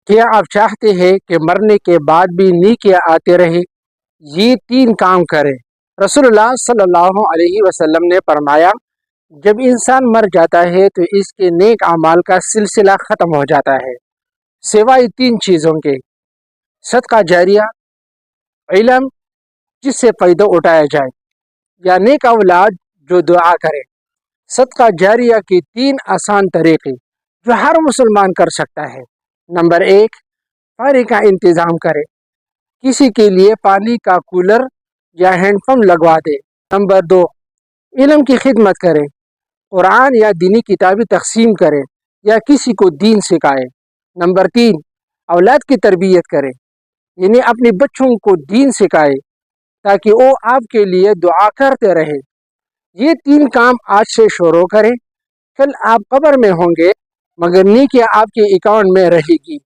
کیا آپ چاہتے ہیں کہ مرنے کے بعد بھی نیکیاں آتے رہے؟ یہ 3 کام کریں۔ رسول اللہ صلی اللہ علیہ وسلم نے فرمایا، جب انسان مر جاتا ہے تو اس کے نیک اعمال کا سلسلہ ختم ہو جاتا ہے، سوائے 3 چیزوں کے: صدقہ جاریہ، علم جس سے فائدہ اٹھایا جائے، یا نیک اولاد جو دعا کرے۔ صدقہ جاریہ کے 3 آسان طریقے جو ہر مسلمان کر سکتا ہے۔ نمبر 1، پانی کا انتظام کرے، کسی کے لیے پانی کا کولر یا ہینڈ پمپ لگوا دے۔ نمبر 2، علم کی خدمت کرے، قرآن یا دینی کتابیں تقسیم کرے یا کسی کو دین سکھائے۔ نمبر 3، اولاد کی تربیت کرے، یعنی اپنے بچوں کو دین سکھائے تاکہ وہ آپ کے لیے دعا کرتے رہے۔ یہ 3 کام آج سے شروع کریں، کل آپ قبر میں ہوں گے مگر نیکیاں آپ کے اکاؤنٹ میں رہے گی۔